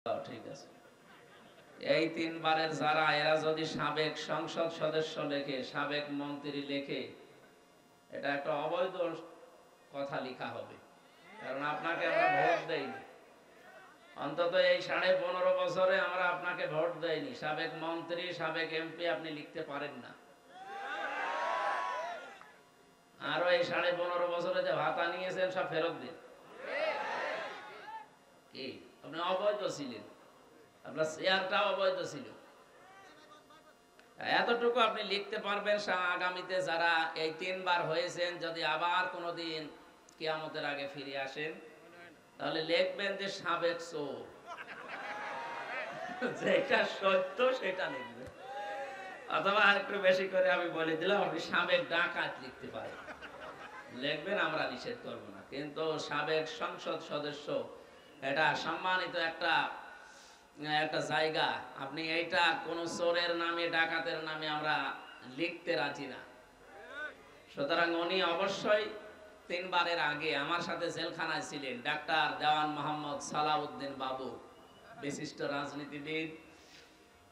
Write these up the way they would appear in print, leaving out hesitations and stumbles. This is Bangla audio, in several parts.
ঠিক আছে। এই তিনবারের যারা এরা যদি সাবেক সংসদ সদস্য লেখে, সাবেক মন্ত্রী লেখে, এটা একটা অবৈধ কথা লেখা হবে। কারণ আপনাকে আমরা ভোট দেইনি, অন্তত এই 15.5 বছরে আমরা আপনাকে ভোট দেইনি। সাবেক মন্ত্রী, সাবেক এমপি আপনি লিখতে পারেন না। আরো এই 15.5 বছরে যে ভাতা নিয়েছেন সব ফেরত দিন। কি আপনি অবৈধ ছিলেন, আপনার শেয়ারটা অবৈধ ছিল। এতটুকু আপনি লিখতে পারবেন। আগামীতে যারা এই 3বার হয়েছেন, যদি আবার কোনোদিন কিয়ামতের আগে ফিরে আসেন, তাহলে লিখবেন যে সাবেক চোর। যেটা সত্য সেটা লিখবেন। অথবা আরেকটু বেশি করে আমি বলে দিলাম, আপনি সাবেক ডাকাত লিখতে পারেন, লিখবেন, আমরা নিষেধ করব না। কিন্তু সাবেক সংসদ সদস্য এটা সম্মানিত একটা একটা জায়গা। আপনি এইটা কোন চোরের নামে, ডাকাতের নামে আমরা লিখতে রাজি না। সুতরাং উনি অবশ্যই 3বারের আগে আমার সাথে জেলখানায় ছিলেন। ডাক্তার দেওয়ান মোহাম্মদ সালাউদ্দিন বাবু, বিশিষ্ট রাজনীতিবিদ,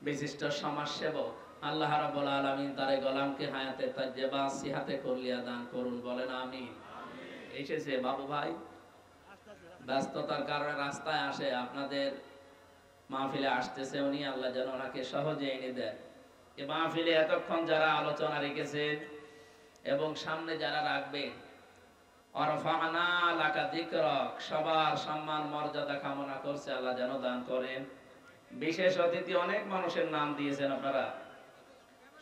বিশিষ্ট সমাজসেবক। আল্লাহ রাব্বুল আলামিন তার গোলামকে হায়াতে তাজ্জেবা সিহাতে কলিয়া দান করুন, বলেন আমিন। এসেছে বাবু ভাই, ব্যস্ততার কারণে রাস্তায় আসে, আপনাদের মাহফিলে আসতেছে উনি। আল্লাহ যেন ওনাকে সহজে এনে দেন। এই মাহফিলে এতক্ষণ যারা আলোচনা রেখেছেন এবং সামনে যারা রাখবেন, অরফানা লাকা যিকরাক, সবার সম্মান মর্যাদা কামনা করছে, আল্লাহ যেন দান করেন। বিশেষ অতিথি অনেক মানুষের নাম দিয়েছেন আপনারা,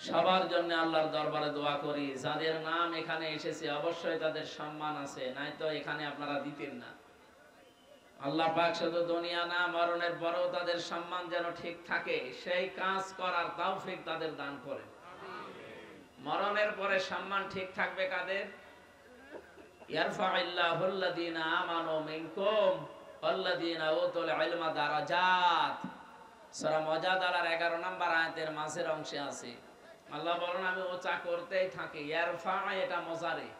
সবার জন্য আল্লাহর দরবারে দোয়া করি। যাদের নাম এখানে এসেছে অবশ্যই তাদের সম্মান আছে, নাই তো এখানে আপনারা দিতেন না। আল্লাহ পাক শুধু দুনিয়া না, মরণের পরেও তাদের সম্মান যেন ঠিক থাকে, সেই কাজ করার তৌফিক তাদের দান করেন। মরণের পরে সম্মান ঠিক থাকবে কাদের? ইয়ারফাইল্লাহুল্লাযীনা আমানু মিনকুম ওয়াল্লাযীনা উতুল ইলমা দারাজাত। সূরা মুজাদালার 11 নম্বর আয়াতের মাঝের অংশে আছে, আল্লাহ বলেন আমি উঁচা করতেই থাকি। ইয়ারফা এটা মুজারি,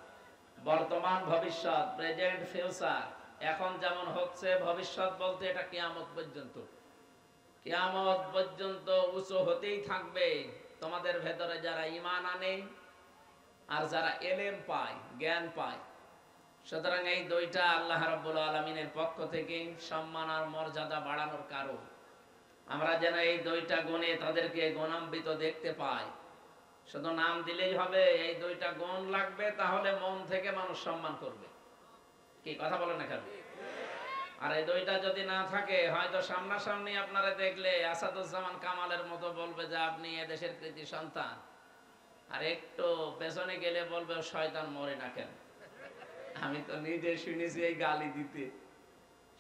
বর্তমান ভবিষ্যৎ, প্রেজেন্ট ফিউচার। এখন যেমন হচ্ছে, ভবিষ্যৎ বলতে এটা কিয়ামত পর্যন্ত। কিয়ামত পর্যন্ত উঁচু হতেই থাকবে তোমাদের ভেতরে যারা ঈমান আনে আর যারা ইলম পায়, জ্ঞান পায়। সুতরাং এই দুইটা আল্লাহ রাব্বুল আলামিনের পক্ষ থেকে সম্মান আর মর্যাদা বাড়ানোর কারণ। আমরা যেন এই দুইটা গুণে তাদেরকে গুণান্বিত দেখতে পাই। শুধু নাম দিলেই হবে, এই দুইটা গুণ লাগবে, তাহলে মন থেকে মানুষ সম্মান করবে। কি কথা বলেন না কেন? আর এই দুইটা যদি না থাকে, হয়তো সামনাসামনি আপনারা দেখলে আসাদুজ্জামান কামালের মতো বলবে যে আপনি এদেশের কৃতি সন্তান, আর একটু পেছনে গেলে বলবে শয়তান মরে না কেন। আমি তো নিজে শুনেছি এই গালি দিতে।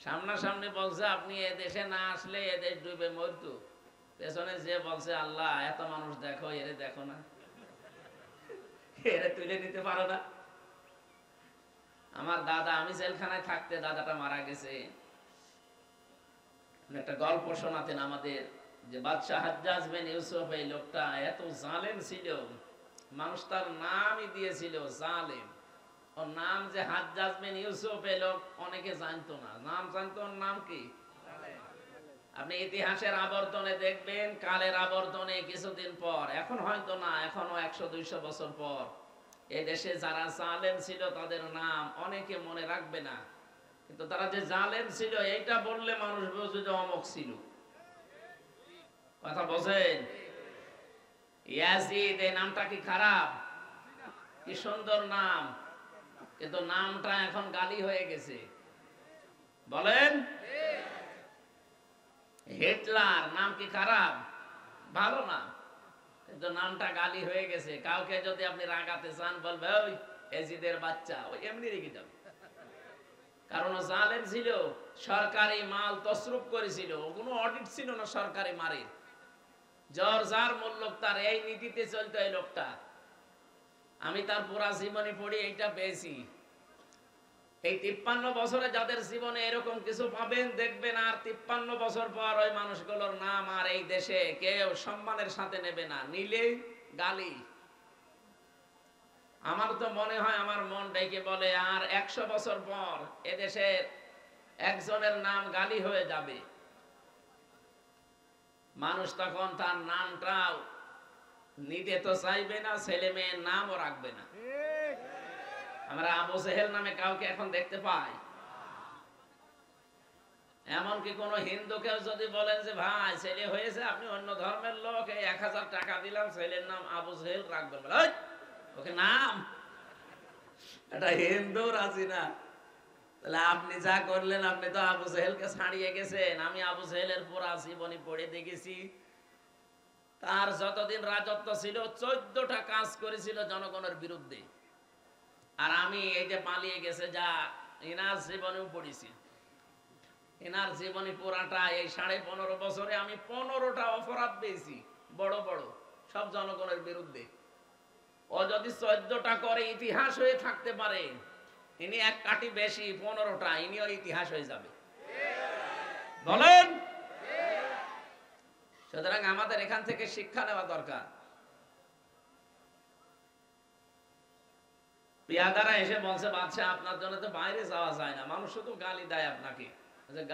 সামনাসামনি বলছে আপনি এদেশে না আসলে এদেশ ডুবে মরতো, পেছনে যে বলছে আল্লাহ এত মানুষ দেখো, এরে দেখো না, এরে তুলে নিতে পারো না। আমার দাদা, আমি জেলখানায় থাকতে দাদাটা মারা গেছে, একটা গল্প শোনাতেন আমাদের, যে বাদশাহ হাজ্জাজ বিন ইউসুফ, এই লোকটা এত জালেম ছিল, মানুষ তার নামই দিয়েছিল জালেম। ওর নাম যে হাজ্জাজ বিন ইউসুফ, এই লোক অনেকে জানতো না, নাম জানতো ওর নাম কি। আপনি ইতিহাসের আবর্তনে দেখবেন, কালের আবর্তনে কিছুদিন পর, এখন হয়তো না, এখনো 100-200 বছর পর, এই দেশে যারা জালেম ছিল তাদের নাম অনেকে মনে রাখবে না, কিন্তু তারা যে জালেম ছিল এইটা বললে মানুষ বুঝবে যে অমুক ছিল। কথা বোঝেন? ইয়াজিদ, এই নামটা কি খারাপ? কি সুন্দর নাম, কিন্তু নামটা এখন গালি হয়ে গেছে। বলেন, হিটলার নাম কি খারাপ? ভালো নাম, কিন্তু নামটা গালি হয়ে গেছে। কাউকে যদি আপনি রাগাতে চান, বলবে ওই এজিদের বাচ্চা, ওই এমনি রেগে যাবে। কারণ ও জালেম ছিল, সরকারি মাল তসরুপ করেছিল, কোনো অডিট ছিল না সরকারি মালের, যার যার মূল্য তার, এই নীতিতে চলতো এই লোকটা। আমি তার পুরা জীবনী পড়ি, এইটা পেয়েছি। এই 53 বছরে যাদের জীবনে এরকম কিছু পাবেন, দেখবেন আর 53 বছর পর ওই মানুষগুলোর নাম আর এই দেশে কেউ সম্মানের সাথে নেবে না, নিলে গালি। আমার তো মনে হয়, আমার মন ডেকে বলে, আর 100 বছর পর এদেশের একজনের নাম গালি হয়ে যাবে। মানুষ তখন তার নামটাও নিতে তো চাইবে না, ছেলে মেয়ের নামও রাখবে না। আমরা আবু জেহেল নামে কাউকে এখন দেখতে পাই? এমনকি কোন হিন্দুকেও যদি বলেন যে ভাই ছেলে হয়েছে, আপনি অন্য ধর্মের লোক, এই 1000 টাকা দিলাম, ছেলের নাম আবু জেহেল রাখবেন, বলে ওকে নাম, এটা হিন্দু রাজি না। তাহলে আপনি যা করলেন, আপনি তো আবু জেহেলকে ছাড়িয়ে গেছেন। আমি আবু জেহেলের পুরা জীবনী পড়ে দেখেছি। তার যতদিন রাজত্ব ছিল 14টা কাজ করেছিল জনগণের বিরুদ্ধে। আর আমি এই যে পালিয়ে গেছে যা, এনার জীবনেও পড়েছি। এনার জীবনী পুরাটা এই 15.5 বছরে আমি 15টা অপরাধ পেয়েছি, বড় বড়, সব জনগণের বিরুদ্ধে। ও যদি 14টা করে ইতিহাস হয়ে থাকতে পারে, ইনি এক কাটি বেশি, 15টা, ইনিও ইতিহাস হয়ে যাবে। বলেন। সুতরাং আমাদের এখান থেকে শিক্ষা নেওয়া দরকার। পেয়াদারা এসে বলছে, বাদশাহ আপনার জন্য তো বাইরে যাওয়া যায় না, মানুষ শুধু গালি দেয় আপনাকে।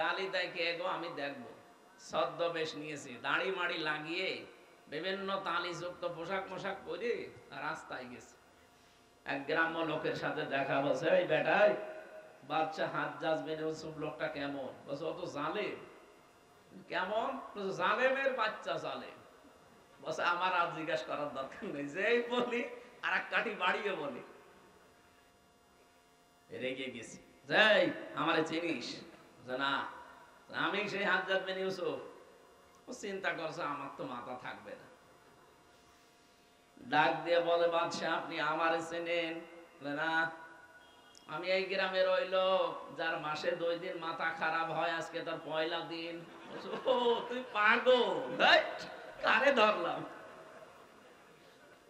গালি দেয় কে গো? আমি দেখবো। ছদ্মবেশ নিয়েছি, দাড়ি মাড়ি লাগিয়ে বিভিন্ন তালিযুক্ত পোশাক পোশাক পরে রাস্তায় গেছে। এক গ্রাম্য লোকের সাথে দেখা, বলছে এই বেটাই বাদশাহ হাজ্জাজ বিন ইউসুফ লোকটা কেমন? বলছে ও তো জালেম। কেমন? জালেমের বাচ্চা জালেম। বলছে আমার আর জিজ্ঞাসা করার দরকার নেই, যেই বলি আর এক কাঠি বাড়িয়ে বলি। রেগে গেছি, যাই আমারে চিনিস? না, আমি সেই হাজ্জাজ বিন ইউসুফ। ও চিন্তা করছে আমার তো মাথা থাকবে না, ডাক দিয়ে বলে বাদশাহ আপনি আমারে চেনেন? না, আমি এই গ্রামের ওই লোক যার মাসে 2 দিন মাথা খারাপ হয়, আজকে তার পয়লা দিন। ও তুই পাগল? কারে ধরলাম?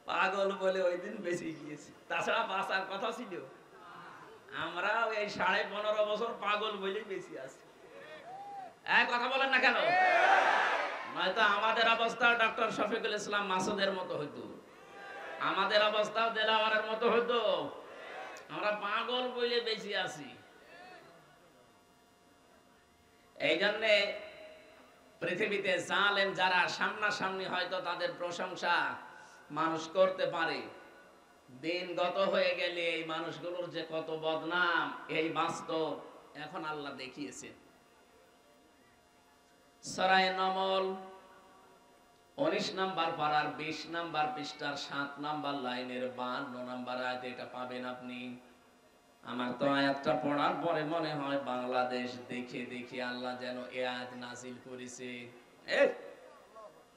পাগল বলে ওই দিন বেঁচে গিয়েছি, তাছাড়া বাঁচার কথা ছিল। আমরা এই 15.5 বছর পাগল বলেই বেঁচে আছি। এক কথা বলেন না কেন? নয়তো আমাদের অবস্থা ডক্টর শফিকুল ইসলাম মাসুদের মতো হইতো, আমাদের অবস্থাও দেলাওয়ারের মতো হইতো। আমরা পাগল বলে বেঁচে আছি। এই জন্যে পৃথিবীতে জালেম যারা সামনাসামনি হয়তো তাদের প্রশংসা মানুষ করতে পারে, দিন গত হয়ে গেলে এই মানুষগুলোর যে কত বদনাম, এই বাস্তব এখন আল্লাহ দেখিয়েছে। সূরা নমল 19 নাম্বার পারার 20 নাম্বার পৃষ্ঠার 7 নাম্বার লাইনের 52 নাম্বার আয়াতে এটা পাবেন আপনি। আমার তো আয়াতটা পড়ার পরে মনে হয় বাংলাদেশ দেখে দেখে আল্লাহ যেন এই আয়াত নাযিল করেছে।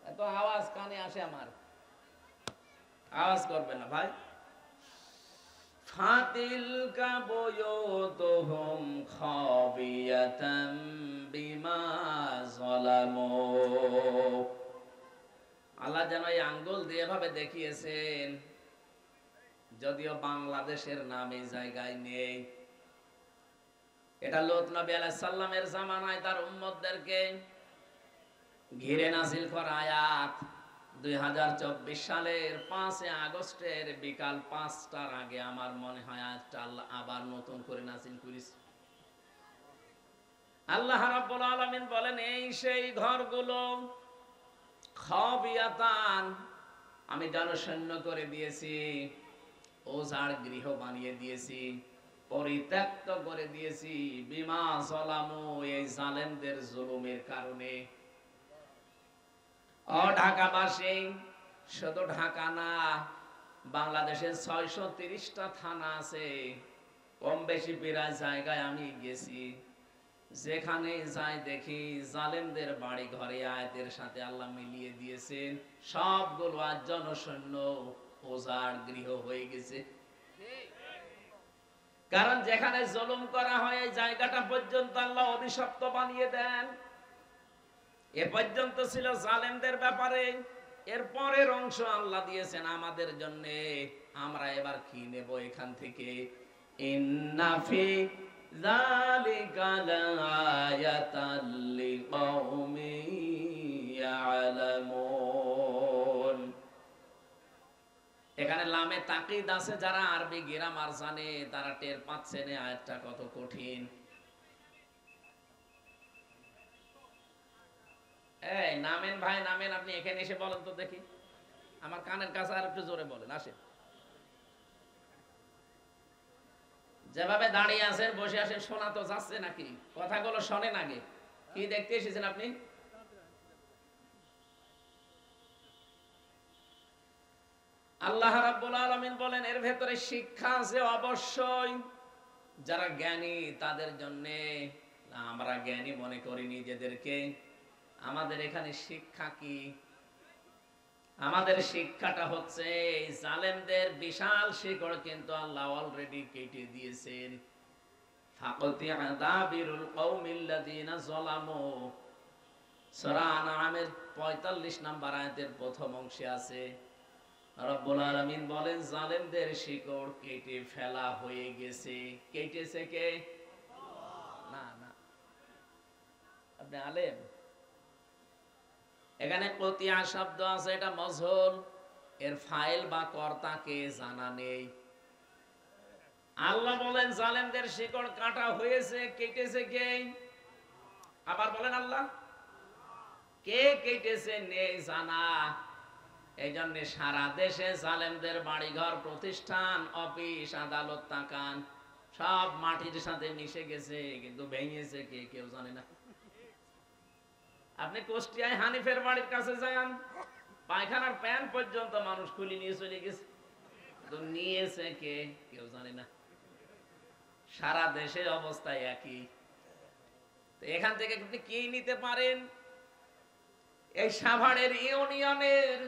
এত আওয়াজ কানে আসে আমার, আওয়াজ করবে না ভাই। ফাতিলকা বুয়ুতুহুম খাবিয়াতাম বিমা যালামু। আল্লাহ যেন এই আঙ্গুল দিয়ে এভাবে দেখিয়েছেন, যদিও বাংলাদেশের নাম এই জায়গায় নেই। এটা লূত নবী আলাইহিস সালামের জামানায় তার উম্মতদেরকে ঘিরে নাযিল করা আয়াত। 2024 সালের 5 আগস্টের বিকাল 5টার আগে আমার মনে হয় আয়াতটা আল্লাহ আবার নতুন করে নাযিল করেছে। আল্লাহ রাব্বুল আলামিন বলেন, এই সেই ঘরগুলো খাবিয়াতান, আমি জনশূন্য করে দিয়েছি, ওজার গৃহ বানিয়ে দিয়েছি, পরিত্যক্ত করে দিয়েছি, বিমা যালামু, এই জালেমদের জুলুমের কারণে। ও ঢাকাবাসী, শুধু ঢাকা না, বাংলাদেশের 630টা থানা আছে, কম বেশি প্রায় জায়গায় আমি গেছি। যেখানে যাই দেখি জালেমদের বাড়ি ঘরে আয়াতের সাথে আল্লাহ মিলিয়ে দিয়েছেন, সবগুলো আজ জনশূন্য, ওজার গৃহ হয়ে গেছে। কারণ যেখানে জুলুম করা হয় এই জায়গাটা পর্যন্ত আল্লাহ অভিশপ্ত বানিয়ে দেন। এ পর্যন্ত ছিল জালেমদের ব্যাপারে, এর পরের অংশ আল্লাহ দিয়েছেন আমাদের জন্য। আমরা এবার কি নেব এখান থেকে? ইন্না ফি যালিকা লাআয়াতাল লিকাউমিন ইয়ালামুন। এখানে লামে তাকিদ আছে, যারা আরবি গ্রামার জানে তারা টের পাচ্ছেন এই আয়াতটা কত কঠিন। এই এই নামেন ভাই নামেন, আপনি এখানে এসে বলেন তো দেখি, আমার কানের কাছে আর একটু জোরে বলেন, আসেন। যেভাবে দাঁড়িয়ে আছেন বসে আছেন, শোনা তো যাচ্ছে নাকি? কথাগুলো শোনেন আগে। কি দেখতে এসেছেন আপনি? আল্লাহ রাব্বুল আলামিন বলেন এর ভেতরে শিক্ষা আছে অবশ্যই, যারা জ্ঞানী তাদের জন্য। আমরা জ্ঞানী মনে করি নিজেদেরকে। আমাদের এখানে শিক্ষা কি? আমাদের শিক্ষাটা হচ্ছে এই জালেমদের বিশাল শিকড় কিন্তু আল্লাহ অলরেডি কেটে দিয়েছেন। ফাকাতিআ দাবিরুল কওমিল্লাযিনা যালামু, সূরা আনআমের ৪৫ নম্বর আয়াতের প্রথম অংশে আছে, রব্বুল আলামিন বলেন জালেমদের শিকড় কেটে ফেলা হয়ে গেছে। কেটেছে কে? না না, আপনি আলেম। এখানে কতিয়া শব্দ আছে, এটা মজহুল, এর ফাইল বা কর্তাকে জানা নেই। আল্লাহ বলেন জালেমদের শিকড় কাটা হয়েছে, কেটেছে কে? আবার বলেন আল্লাহ কে কেটেছে নেই জানা। এই জন্য সারা দেশে জালেমদের বাড়িঘর, প্রতিষ্ঠান, অফিস, আদালত তাকান, সব মাটির সাথে মিশে গেছে, কিন্তু ভেঙেছে কে কেউ জানে না। আপনি কুষ্টিয়ায় হানিফের বাড়ির কাছে যান, পায়খানার প্যান পর্যন্ত মানুষ খুলে নিয়ে চলে গেছে, তো নিয়েছে কে কেউ জানে না। সারা দেশের অবস্থা একই। তো এখান থেকে আপনি কি নিতে পারেন? এই সাভারের ইউনিয়নের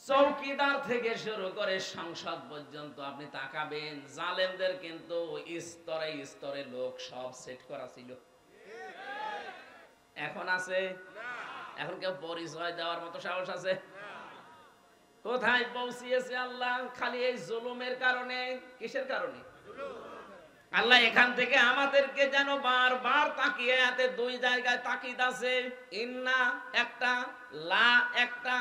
চৌকিদার থেকে শুরু করে সংসদ পর্যন্ত আপনি তাকাবেন, জালেমদের কিন্তু স্তরে স্তরে লোক সব সেট করা ছিল। এখন আছে? এখন কেউ পরিচয় দেওয়ার মতো সাহস আছে? কোথায় পৌঁছিয়েছে আল্লাহ? খালি এই জুলুমের কারণে। কিসের কারণে? আল্লাহ এখান থেকে আমাদেরকে যেন বারবার তাকিয়ে, এতে দুই জায়গায় তাকিদ আছে, ইন্না একটা, লা একটা।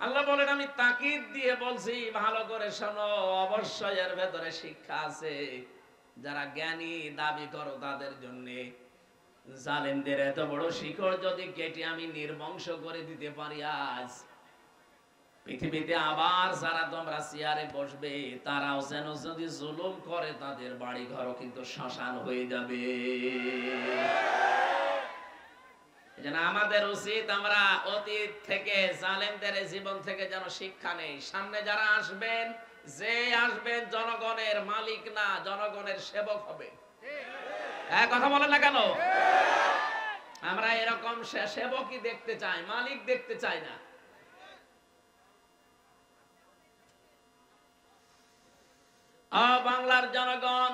আল্লাহ বলেন আমি তাকিদ দিয়ে বলছি, ভালো করে শোনো, অবশ্যই এর ভেতরে শিক্ষা আছে। যারা জ্ঞানী দাবি করো তাদের জন্য। জালেমদের এত বড় শিকড় যদি কেটে আমি নির্বংশ করে দিতে পারি, আজ পৃথিবীতে আবার যারা তোমরা চেয়ারে বসবে, তারাও যেন যদি জুলুম করে তাদের বাড়ি ঘরও কিন্তু শ্মশান হয়ে যাবে। যেন আমাদের উচিত আমরা অতীত থেকে জালেমদের জীবন থেকে যেন শিক্ষা নেই। সামনে যারা আসবেন, যে আসবেন জনগণের মালিক না, জনগণের সেবক হবে। কথা বলেন না কেন? আমরা এরকম সেবকই দেখতে চাই, মালিক দেখতে চাই না। বাংলার জনগণ,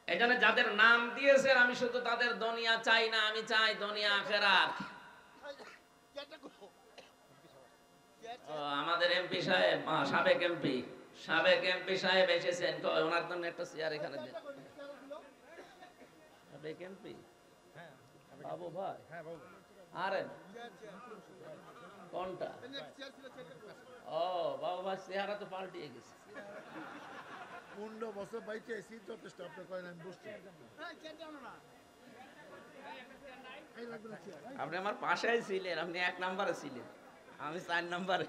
এজন্য যাদের নাম দিয়েছেন, আমি শুধু তাদের দুনিয়া চাই না, আমি চাই দুনিয়া আখিরাত। আমাদের এমপি সাহেব, সাবেক এমপি সাহেব এসেছেন, ওনার জন্য একটা চেয়ার এখানে দেন। সাবেক এমপি বাবু ভাই, আরে কোনটা? ও বাবু ভাই, চেহারা তো পাল্টিয়ে গেছে। 15 বছর বাইকে এসি যথেষ্ট, আপনি করেন আমি বুঝতে। আপনি আমার পাশেই ছিলেন, আপনি 1 নম্বরে ছিলেন, আমি 4 নম্বরে।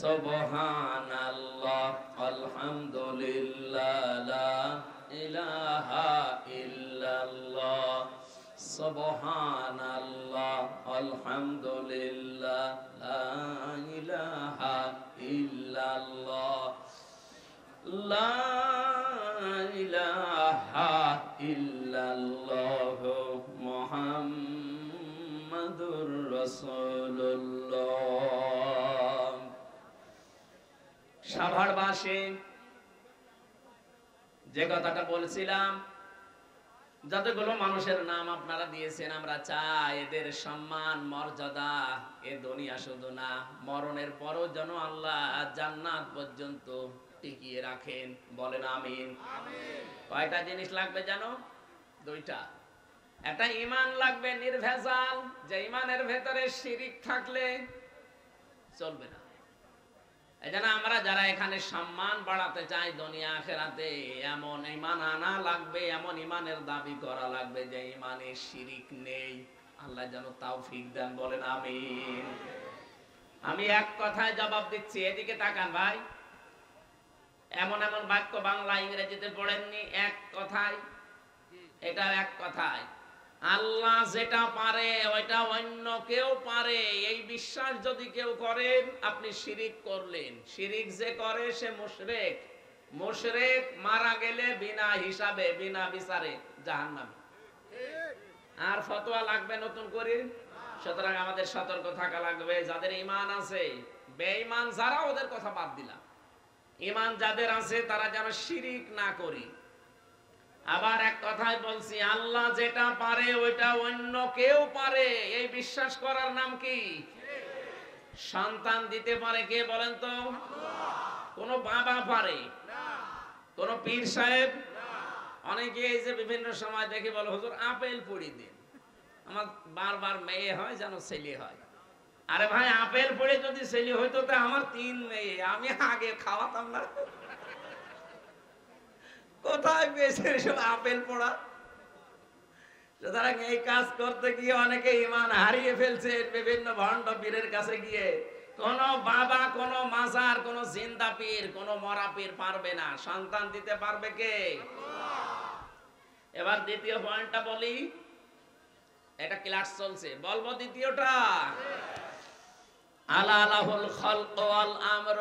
সুবহানাল্লাহ, আলহামদুলিল্লাহ, লা ইলাহা ইল্লাল্লাহ। সুবহানাল্লাহ, আলহামদুলিল্লাহ, লা ইলাহা ইল্লাল্লাহ, লা ইলাহা ইল্লাল্লাহ, মুহাম্মাদুর রাসূলুল্লাহ। সাভারবাসী, যে কথাটা বলছিলাম, যতগুলো মানুষের নাম আপনারা দিয়েছেন, আমরা চাই এদের সম্মান মর্যাদা এ দুনিয়া শুধু না, মরণের পরও যেন আল্লাহ জান্নাত পর্যন্ত টিকিয়ে রাখেন। বলেন আমিন। কয়টা জিনিস লাগবে জানো? 2টা। একটা ঈমান লাগবে নির্ভেজাল, যে ঈমানের ভেতরে শিরিক থাকলে চলবে না। এজন্য আমরা যারা এখানে সম্মান বাড়াতে চাই দুনিয়া আখিরাতে, এমন ঈমান আনা লাগবে, এমন ঈমানের দাবি করা লাগবে যে ঈমানে শিরিক নেই। আল্লাহ যেন তৌফিক দেন, বলেন আমিন। আমি এক কথায় জবাব দিচ্ছি, এদিকে তাকান ভাই। এমন এমন বাক্য বাংলা ইংরেজিতে পড়েননি, এক কথায়, এটা এক কথায়। আল্লাহ যেটা পারে ওইটা অন্য কেউ পারে, এই বিশ্বাস যদি কেউ করেন আপনি শিরিক করলেন। শিরিক যে করে সে মুশরিক। মুশরিক মারা গেলে বিনা হিসাবে বিনা বিচারে জাহান্নামে। আর ফতোয়া লাগবে নতুন করে? সুতরাং আমাদের সতর্ক থাকা লাগবে। যাদের ঈমান আছে, বেঈমান যারা ওদের কথা বাদ দিলাম, ঈমান যাদের আছে তারা যেন শিরিক না করি। আবার এক কথায় বলছি, আল্লাহ যেটা পারে ওইটা অন্য কেউ পারে, এই বিশ্বাস করার নাম কি? সন্তান দিতে পারে কে বলেন তো? কোন বাবা পারে? কোন পীর সাহেব? অনেকে এই যে বিভিন্ন সময় দেখে বলে, হুজুর আপেল পুড়ি দিন, আমার বারবার মেয়ে হয় যেন ছেলে হয়। আরে ভাই, আপেল পড়ে যদি ছেলে হইতো তো আমার 3 মেয়ে, আমি আগে খাওয়াতাম না? কোথায় পেয়েছে সব আপেল পড়া? সুতরাং এই কাজ করতে গিয়ে অনেকে ঈমান হারিয়ে ফেলছে বিভিন্ন ভণ্ড পীরের কাছে গিয়ে। কোন বাবা, কোন মাজার, কোন জিন্দা পীর, কোন মরা পীর পারবে না। সন্তান দিতে পারবে কে? এবার দ্বিতীয় পয়েন্টটা বলি, এটা ক্লাস চলছে, বলবো দ্বিতীয়টা। আলা লাহুল খালক ওয়াল আমর।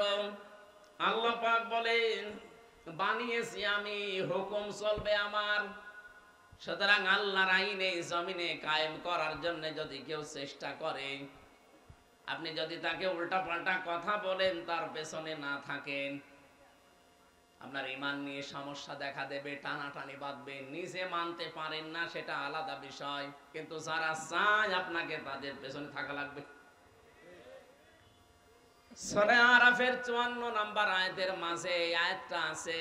আল্লাহ পাক বলেন, বানিয়েছি আমি, হুকুম চলবে আমার। সুতরাং আল্লাহর আইন এই জমিনে কায়েম করার জন্য যদি কেউ চেষ্টা করে, আপনি যদি তাকে উল্টা পাল্টা কথা বলেন, তার পেছনে না থাকেন, আপনার ঈমান নিয়ে সমস্যা দেখা দেবে, টানাটানি বাঁধবে। নিজে মানতে পারেন না সেটা আলাদা বিষয়, কিন্তু যারা চায় আপনাকে, তাদের পেছনে থাকা লাগবে। সূরা আরাফের 54 নম্বর আয়াতের মাঝে এই আয়াতটা আছে,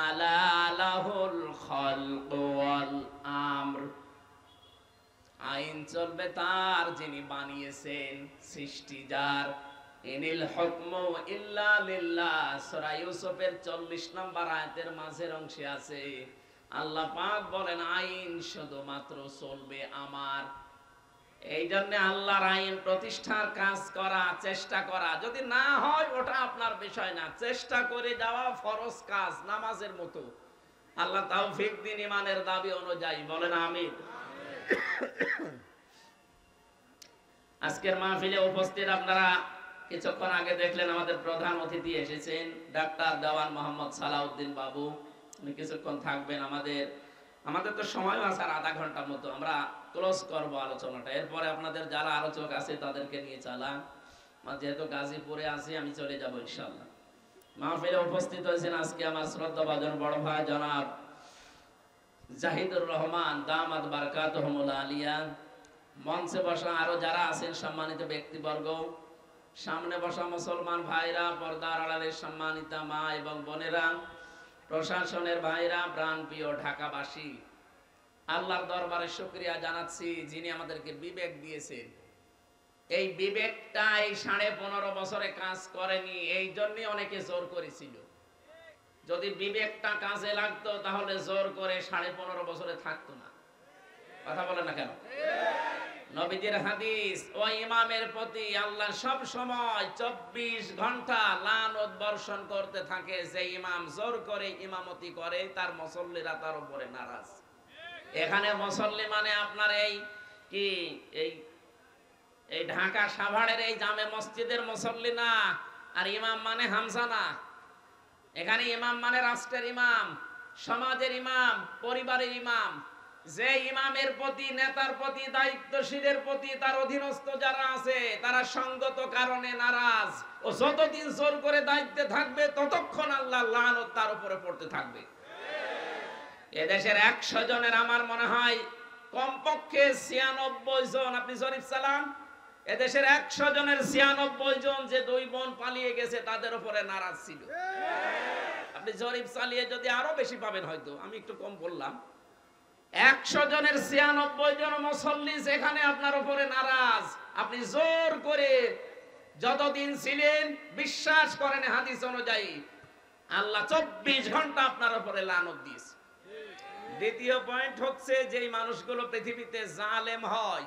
আলা লাহুল খালক ওয়াল আমর। আইন চলবে তার, যিনি বানিয়েছেন, সৃষ্টি যার। ইনিল হুকমু ইল্লা লিল্লাহ। সূরা ইউসুফের 40 নম্বর আয়াতের মাঝের অংশে আছে, আল্লাহ পাক বলেন, আইন শুধুমাত্র চলবে আমার। এই জন্য আল্লাহর আইন প্রতিষ্ঠার কাজ করা, চেষ্টা করা, যদি না হয় ওটা আপনার বিষয় না, চেষ্টা করে যাওয়া ফরজ কাজ, নামাজের মতো। আল্লাহ তৌফিক দিন ঈমানের দাবি অনুযায়ী, বলেন আমিন। আজকের মাহফিলে উপস্থিত আপনারা কিছুক্ষণ আগে দেখলেন আমাদের প্রধান অতিথি এসেছেন, ডাক্তার দেওয়ান মোহাম্মদ সালাউদ্দিন বাবু। উনি কিছুক্ষণ থাকবেন। আমাদের তো সময় আছে আর আধা ঘন্টার মতো, আমরা ক্লোজ করবো আলোচনাটা। এরপরে আপনাদের যারা আলোচক আছে তাদেরকে নিয়ে চালান। যেহেতু গাজীপুরে আছি, আমি চলে যাবো ইনশাআল্লাহ। মাহফিলে উপস্থিত হয়েছেন আজকে আমার শ্রদ্ধাভাজন বড় ভাই জনাব জাহিদুর রহমান, দামাত বারকাতুহুমুল আলিয়া। মঞ্চে বসা আরো যারা আছেন সম্মানিত ব্যক্তিবর্গ, সামনে বসা মুসলমান ভাইরা, পর্দার আড়ালের সম্মানিতা মা এবং বোনেরা, প্রশাসনের ভাইরা, প্রাণপ্রিয় ঢাকাবাসী, আল্লাহর দরবারে শুকরিয়া জানাচ্ছি যিনি আমাদেরকে বিবেক দিয়েছেন। এই বিবেকটা এই 15.5 বছরে কাজ করেনি, এই জন্য অনেকে জোর করেছিল। যদি বিবেকটা কাজে লাগতো তাহলে জোর করে 15.5 বছরে থাকতো না। কথা বলেন না কেন? নবীজির হাদিস, ওই ইমামের প্রতি আল্লাহ সব সময় 24 ঘন্টা লানত বর্ষণ করতে থাকে। যে ইমাম জোর করে ইমামতি করে, তার মুসল্লিরা তার উপরে নারাজ। এখানে মুসল্লি মানে আপনার এই ঢাকা সাভারের এই জামে মসজিদের মুসল্লি না, আর ইমাম মানে হামজা না। এখানে ইমাম মানে রাষ্ট্রের ইমাম, সমাজের ইমাম, পরিবারের ইমাম। যে ইমামের প্রতি, নেতার প্রতি, দায়িত্বশীলের প্রতি, তার অধীনস্থ যারা আছে তারা সঙ্গত কারণে নারাজ, ও যতদিন জোর করে দায়িত্বে থাকবে ততক্ষণ আল্লাহর লানত তার উপরে পড়তে থাকবে। এদেশের 100 জনের আমার মনে হয় কমপক্ষে 96 জন, আপনি জরিপ চালান, এদেশের 100 জনের 96 জন যে 2 বোন পালিয়ে গেছে তাদের উপরে নারাজ ছিল। আপনি জরিপ চালিয়ে যদি আরো বেশি পাবেন, হয়তো আমি একটু কম বললাম। 100 জনের 96 জন মুসল্লি যেখানে আপনার উপরে নারাজ, আপনি জোর করে যতদিন ছিলেন বিশ্বাস করেন হাদিস অনুযায়ী আল্লাহ 24 ঘন্টা আপনার উপরে লানত দিয়েছে। দ্বিতীয় পয়েন্ট হচ্ছে যেই মানুষগুলো পৃথিবীতে জালেম হয়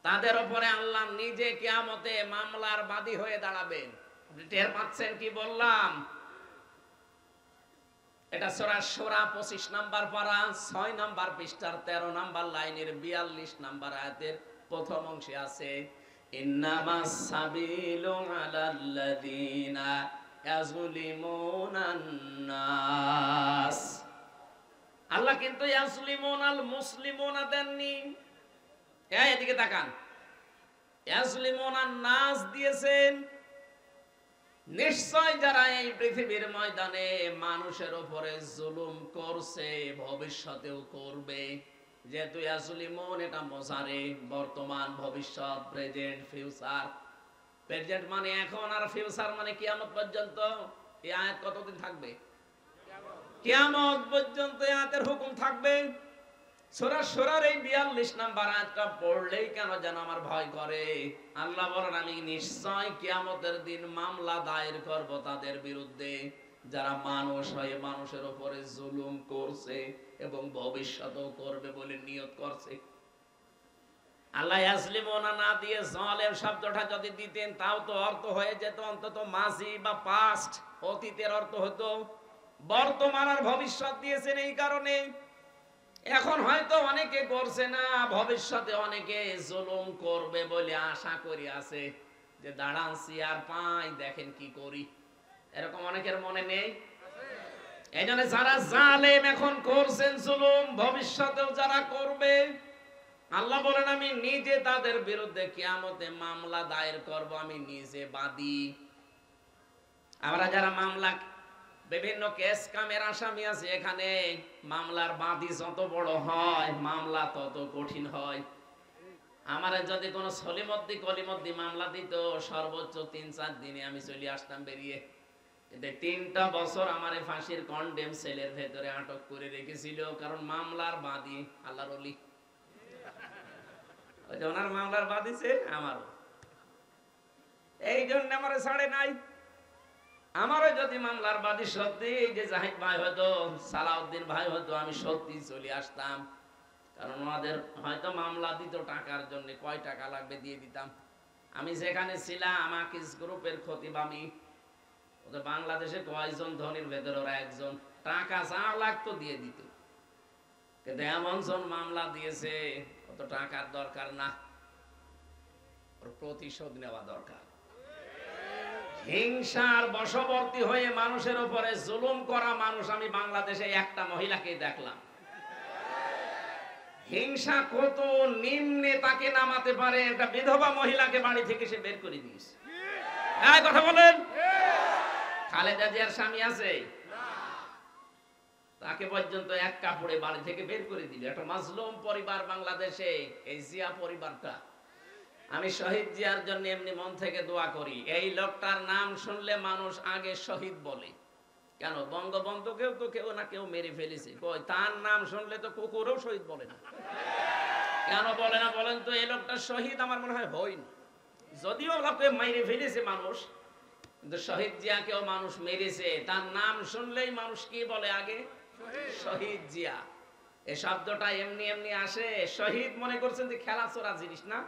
তাদের উপরে আল্লাহ নিজে কিয়ামতে মামলার বাদী হয়ে দাঁড়াবেন। আপনি টের পাচ্ছেন কি বললাম? এটা সূরা শূরা 25 নাম্বার পারা 6 নাম্বার পৃষ্ঠার 13 নাম্বার লাইনের 42 নাম্বার আয়াতের প্রথম অংশে আছে, ইন্নামাস সাবিলু আলাল্লাযিনা ইয়াজলিমুনান নাস। আল্লাহ কিন্তু ইয়াজলিমুনাল মুসলিমুনা দেননি। এদিকে তাকান, ইয়াজলিমুনান নাস দিয়েছেন। নিশ্চয় যারা এই পৃথিবীর ময়দানে মানুষের উপরে জুলুম করছে ভবিষ্যতেও করবে। যেহেতু ইয়াজলিমুন এটা মুজারে, বর্তমান, ভবিষ্যৎ, প্রেজেন্ট, ফিউচার। প্রেজেন্ট মানে এখন, আর ফিউচার মানে কিয়ামত পর্যন্ত। এই আয়াত কতদিন থাকবে? কিয়ামত পর্যন্ত এই আয়াতের হুকুম থাকবে। সূরা শূরার এই 42 নাম্বার আয়াতটা পড়লেই কেন যেন আমার ভয় করে। আল্লাহ বলেন আমি নিশ্চয় কিয়ামতের দিন মামলা দায়ের করব তাদের বিরুদ্ধে যারা মানুষ হয়ে মানুষের উপরে জুলুম করছে এবং ভবিষ্যতেও করবে বলে নিয়ত করছে। আল্লাহ ইয়াজলিমুনা না দিয়ে জালেম শব্দটা যদি দিতেন তাও তো অর্থ হয়ে যেত অন্তত মাজি বা পাস্ট, অতীতের অর্থ হতো। বর্তমান আর ভবিষ্যৎ দিয়েছেন এই কারণে এখন হয়তো অনেকে করছে না, ভবিষ্যতে অনেকে জুলুম করবে বলে আশা করি আছে যে দাঁড়ান চেয়ার পাই দেখেন কি করি, এরকম অনেকের মনে নেই। এই জন্য যারা জালেম এখন করছেন জুলুম, ভবিষ্যতেও যারা করবে, আল্লাহ বলেন আমি নিজে তাদের বিরুদ্ধে কিয়ামতে মামলা দায়ের করব, আমি নিজে বাদী। আমরা যারা মামলা বিভিন্ন কেস কামের আসামি আছে, এখানে মামলার বাদী যত বড় হয় মামলা তত কঠিন হয়। আমার যদি কোনো সলিমদ্দি কলিমদ্দি মামলা দিত সর্বোচ্চ 3-4 দিনে আমি চলে আসতাম বেরিয়ে। কিন্তু 3টা বছর আমার ফাঁসির কন্ডেম সেলের ভেতরে আটক করে রেখেছিল, কারণ মামলার বাদী আল্লাহর ওলি। ওই যে ওনার মামলার বাদী সে আমারও, এই জন্য আমার ছাড়ে নাই। আমারও যদি মামলার বাদী সত্যি যে জাহিদ ভাই হয়তো, সালাউদ্দিন ভাই হয়তো, আমি সত্যি চলে আসতাম, কারণ ওনাদের হয়তো মামলা দিত টাকার জন্য, কয় টাকা লাগবে দিয়ে দিতাম। আমি যেখানে ছিলাম আমাকিস গ্রুপের খতিব আমি, ওদের বাংলাদেশে কয়জন ধনীর ভেতরে ওরা একজন, টাকা যা লাগতো দিয়ে দিত। কিন্তু এমনজন মামলা দিয়েছে অত টাকার দরকার না, ওর প্রতিশোধ নেওয়া দরকার। হিংসার বশবর্তী হয়ে মানুষের উপরে জুলুম করা মানুষ আমি বাংলাদেশে একটা মহিলাকে দেখলাম। হিংসা কত নিম্নে তাকে নামাতে পারে, একটা বিধবা মহিলাকে বাড়ি থেকে সে বের করে দিয়েছে। এই কথা বলেন, খালেদা জিয়ার স্বামী আছে, তাকে পর্যন্ত এক কাপড়ে বাড়ি থেকে বের করে দিল। একটা মাজলুম পরিবার বাংলাদেশে, এই জিয়া পরিবারটা। আমি শহীদ জিয়ার জন্য এমনি মন থেকে দোয়া করি। এই লোকটার নাম শুনলে মানুষ আগে শহীদ বলে, কেন বঙ্গবন্ধুকেও তো কেউ না কেউ মেরে ফেলেছে, কই তার নাম শুনলে তো কুকুরও শহীদ বলে না। কেন বলে না বলেন তো? এই লোকটা শহীদ আমার মনে হয় হয়নি, যদিও লোকে মেরে ফেলেছে মানুষ, কিন্তু শহীদ জিয়াকেও মানুষ মেরেছে। তার নাম শুনলেই মানুষ কি বলে আগে? শহীদ জিয়া। এই শব্দটা এমনি এমনি আসে। শহীদ মনে করছেন যে খেলা চোরা জিনিস না।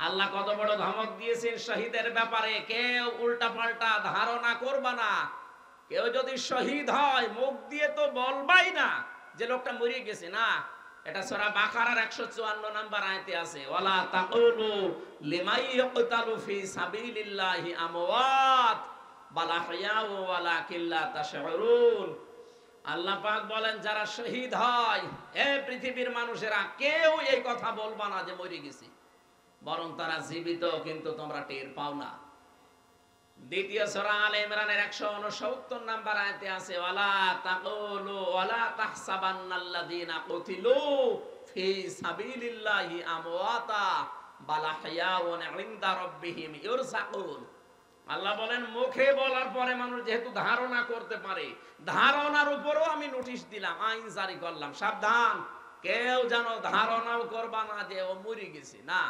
আল্লাহ কত বড় ধমক দিয়েছেন শহীদের ব্যাপারে, কেউ উল্টা পাল্টা ধারণা করবা না। কেউ যদি শহীদ হয় মুখ দিয়ে তো বলবাই না যে লোকটা মরে গেছে, না। এটা সূরা বাকারার 154 নাম্বার আয়াতে আছে, ওয়ালা তাকুলু লিমাই ইয়াকতালু ফি সাবিলিল্লাহি আমওয়াত বাল আহইয়াউ ওয়ালাকিন লা তাশউরুন। আল্লাহ পাক বলেন যারা শহীদ হয়, এই পৃথিবীর মানুষেরা কেউ এই কথা বলবা না যে মরে গেছে, বরং তারা জীবিত, কিন্তু তোমরা টের পাও না। দ্বিতীয় সূরা আলে ইমরানের 169 নাম্বার আয়াতে আছে, ওয়ালা তাকুলু ওয়ালা তাহসাবান্নাল্লাযীনা কুতিলু ফি সাবিলিল্লাহি আমওয়াতা বাল আহইয়াউন ইনদা রাব্বিহিম ইরযাকুন। আল্লাহ বলেন মুখে বলার পরে মানুষ যেহেতু ধারণা করতে পারে, ধারণার উপরও আমি নোটিশ দিলাম, আইন জারি করলাম, সাবধান, কেউ যেন ধারণাও করবা না যে ও মরে গেছে, না।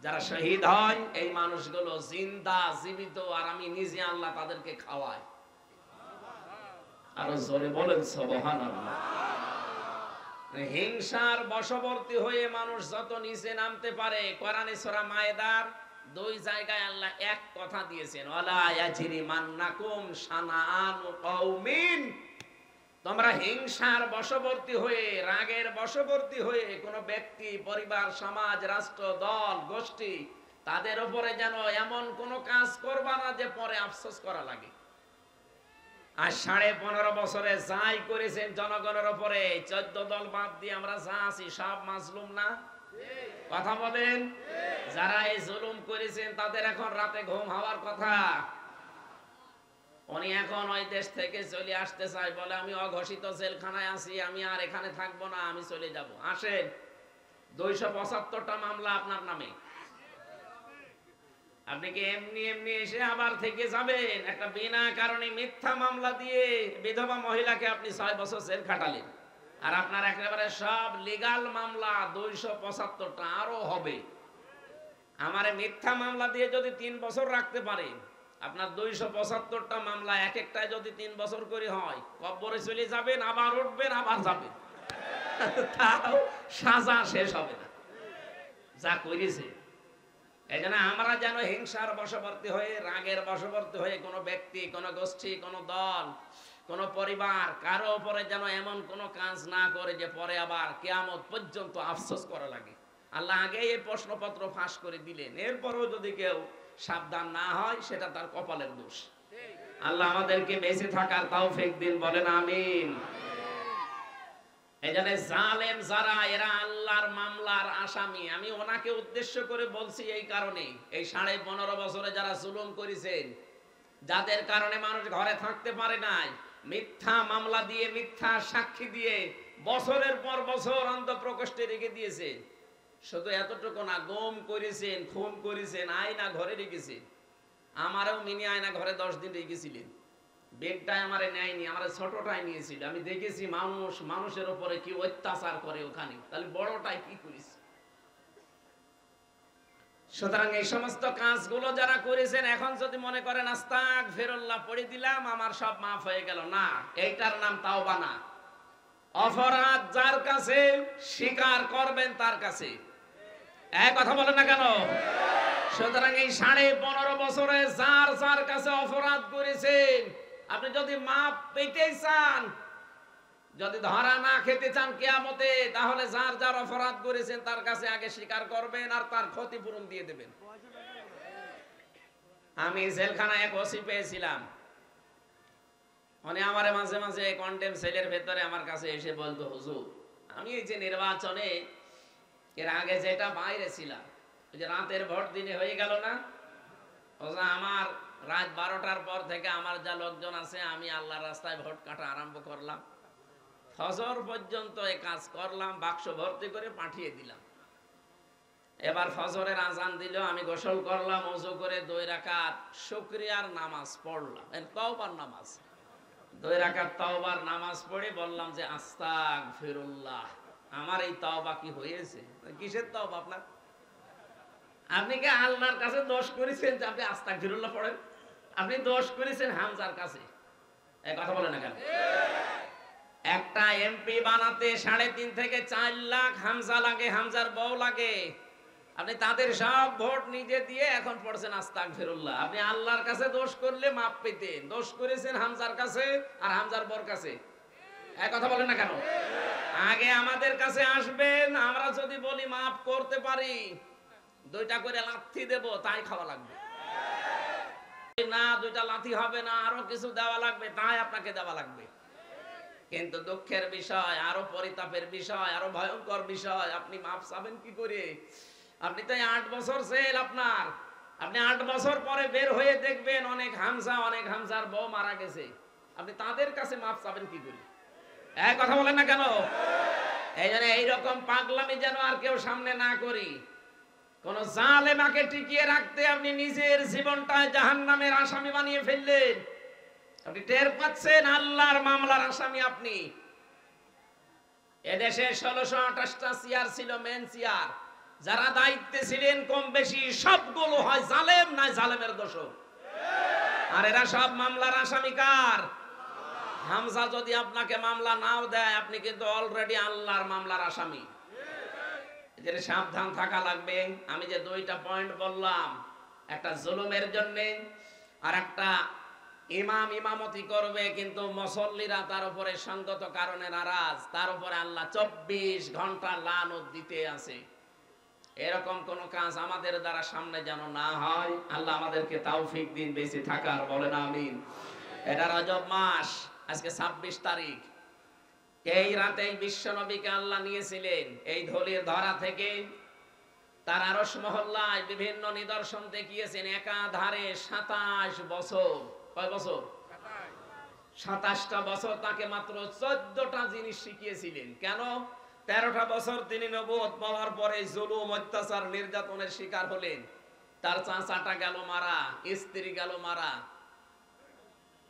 যারা শহীদ হয় এই মানুষগুলো জিন্দা জীবিত, আর আমি নিজে আল্লাহ তাদেরকে খাওয়াই। আরো জোরে বলেন সুবহানাল্লাহ। হিংসার বশবর্তী হয়ে মানুষ যত নিচে নামতে পারে, কোরআনে সূরা মায়েদার 2 জায়গায় আল্লাহ এক কথা দিয়েছেন, ওয়ালা ইয়াজরিমান্নাকুম শানাআনু কওমিন। তোমরা হিংসার বশবর্তী হয়ে, রাগের বশবর্তী হয়ে কোন ব্যক্তি, পরিবার, সমাজ, রাষ্ট্র, দল, গোষ্ঠী, তাদের উপরে যেন এমন কোন কাজ করবা না যে পরে আফসোস করা লাগে। আর 15.5 বছরে যাই করেছেন জনগণের উপরে, 14 দল বাদ দিয়ে আমরা যা আছি সব মাজলুম না? কথা বলেন। যারা এই জুলুম করেছেন তাদের এখন রাতে ঘুম হওয়ার কথা। উনি এখন ওই দেশ থেকে চলে আসতে চায়, বলে আমি অঘোষিত জেলখানায় আছি, আমি আর এখানে থাকবো না, আমি চলে যাব। আসেন, 275টা মামলা আপনার নামে। আপনি কি এমনি এমনি এসে আবার থেকে যাবেন? একটা বিনা কারণে মিথ্যা মামলা দিয়ে বিধবা মহিলাকে আপনি 6 বছর জেল খাটালেন, আর আপনার একেবারে সব লিগাল মামলা 275টা আরো হবে। আমারে মিথ্যা মামলা দিয়ে যদি 3 বছর রাখতে পারেন, আপনার 275টা মামলা এক একটায় যদি 3 বছর করে হয়, কবরে চলে যাবেন, আবার উঠবেন, আবার যাবেন, তাও সাজা শেষ হবে না যা করেছে। এই জন্য আমরা যেন হিংসার বশবর্তী হয়ে, রাগের বশবর্তী হয়ে কোনো ব্যক্তি, কোনো গোষ্ঠী, কোনো দল, কোনো পরিবার, কারো উপরে যেন এমন কোনো কাজ না করে যে পরে আবার কিয়ামত পর্যন্ত আফসোস করা লাগে। আল্লাহ আগেই এই প্রশ্নপত্র ফাঁস করে দিলেন, এরপরও যদি কেউ সাবধান না হয় সেটা তার কপালের দোষ। আল্লাহ আমাদেরকে বেঁচে থাকার তৌফিক দিন, বলেন আমিন। এই জন্য জালেম যারা, এরা আল্লাহর মামলার আসামি। আমি ওনাকে উদ্দেশ্য করে বলছি এই কারণে, এই 15.5 বছরে যারা জুলুম করেছেন, যাদের কারণে মানুষ ঘরে থাকতে পারে নাই, মিথ্যা মামলা দিয়ে, মিথ্যা সাক্ষী দিয়ে বছরের পর বছর অন্তঃপ্রকোষ্ঠে রেখে দিয়েছে। শুধু এতটুকু না, গুম করেছেন, খুন করেছেন, আয়না ঘরে রেখেছেন। আমারও মিনি আয়না ঘরে 10 দিন রেখেছিলেন। বেগটাই আমারে নেয়নি, আমার ছোটটাই নিয়েছিল। আমি দেখেছি মানুষ মানুষের উপরে কি অত্যাচার করে ওখানে, তাহলে বড়টাই কি করেছে। সুতরাং এই সমস্ত কাজগুলো যারা করেছেন, এখন যদি মনে করেন আস্তাগফিরুল্লাহ পড়ে দিলাম আমার সব মাফ হয়ে গেল, না, এইটার নাম তাওবা না। অপরাধ যার কাছে, স্বীকার করবেন তার কাছে। এক কথা বলেন না কেন? সুতরাং এই 15.5 বছরে যার যার কাছে অপরাধ করেছেন, আপনি যদি মাপ পেতে চান, যদি ধরা না খেতে চান কিয়ামতে, তাহলে যার যার অপরাধ করেছেন তার কাছে আগে স্বীকার করবেন আর তার ক্ষতিপূরণ দিয়ে দেবেন। আমি জেলখানায় এক ওসি পেয়েছিলাম, মানে আমার মাঝে মাঝে কন্ডেম সেলের ভেতরে আমার কাছে এসে বলতো, হুজুর আমি এই যে নির্বাচনে এর আগে যেটা বাইরে ছিলাম, ওই যে রাতের ভোট দিনে হয়ে গেল না, আমার রাত 12টার পর থেকে আমার যা লোকজন আছে, আমি আল্লাহর রাস্তায় ভোট কাটা আরম্ভ করলাম, ফজর পর্যন্ত এই কাজ করলাম, বাক্স ভর্তি করে পাঠিয়ে দিলাম। এবার ফজরের আজান দিল, আমি গোসল করলাম, ওযু করে 2 রাকাত শুকরিয়ার নামাজ পড়লাম, তওবার নামাজ। 2 রাকাত তওবার নামাজ পড়ে বললাম যে আস্তাগফিরুল্লাহ। আমার এই তওবা কি হয়েছে? কিসের তওবা আপনার? আপনি কি আল্লাহর কাছে দোষ করেছেন যে আপনি আস্তাগফিরুল্লাহ পড়েন? আপনি দোষ করেছেন হামজার কাছে। এই কথা বলেন না কেন? একটা এমপি বানাতে 3.5 থেকে 4 লাখ হামজা লাগে, হামজার বউ লাগে। আপনি তাদের সব ভোট নিজে দিয়ে এখন পড়ছেন আস্তাগফিরুল্লাহ। আপনি আল্লাহর কাছে দোষ করলে মাপ পেতেন, দোষ করেছেন হামজার কাছে আর হামজার বউর কাছে। এই কথা বলেন না কেন? আগে আমাদের কাছে আসবেন, আমরা যদি বলি মাফ করতে পারি, 2টা করে লাথি দেব, তাই খাওয়া লাগবে না, 2টা লাথি হবে না, আরো কিছু দেওয়া লাগবে, তাই আপনাকে দেওয়া লাগবে। কিন্তু দুঃখের বিষয়, আরো পরিতাপের বিষয়, আরো ভয়ঙ্কর বিষয়, আপনি মাফ চাবেন কি করে? আপনি তো 8 বছর জেল আপনার, আপনি 8 বছর পরে বের হয়ে দেখবেন অনেক হামজা, অনেক হামজার বউ মারা গেছে, আপনি তাদের কাছে মাফ চাবেন কি করে? এক কথা বলেন না কেন? এই জন্য এইরকম পাগলামি যেন আর কেউ সামনে না করি। কোন জালেমাকে টিকিয়ে রাখতে আপনি নিজের জীবনটা জাহান্নামের আসামি বানিয়ে ফেললেন। আপনি টের পাচ্ছেন আল্লাহর মামলার আসামি আপনি। এদেশে 1628টা চেয়ার ছিল, মেন চেয়ার। যারা দায়িত্বে ছিলেন কম বেশি সবগুলো হয় জালেম না জালেমের দোষক। আর এরা সব মামলার আসামি কার? হামজা যদি আপনাকে মামলা নাও দেয়, আপনি কিন্তু অলরেডি আল্লাহর মামলার আসামি। এদের সাবধান থাকা লাগবে। আমি যে দুইটা পয়েন্ট বললাম, একটা জুলুমের জন্য, আর একটা ইমাম ইমামতি করবে কিন্তু মুসল্লিরা তার উপরে সঙ্গত কারণে নারাজ, তার উপরে আল্লাহ 24 ঘন্টা লানত দিতে আছে। এরকম কোন কাজ আমাদের দ্বারা সামনে যেন না হয়। আল্লাহ আমাদেরকে তৌফিক দিন বেঁচে থাকার, বলেন আমিন। এটা রজব মাস, আজকে 26 তারিখ। এই রাতেই বিশ্ব নবীকে আল্লাহ নিয়েছিলেন এই ধলির ধরা থেকে। তার আরশ মহল্লায় বিভিন্ন নিদর্শন দেখিয়েছেন একাধারে 27 বছর। কয় বছর? 27টা বছর তাকে মাত্র 14টা জিনিস শিখিয়েছিলেন। কেন? 13টা বছর তিনি নবুয়ত পাওয়ার পরে জুলুম, অত্যাচার, নির্যাতনের শিকার হলেন। তার চাচাটা গেল মারা, স্ত্রী গেল মারা।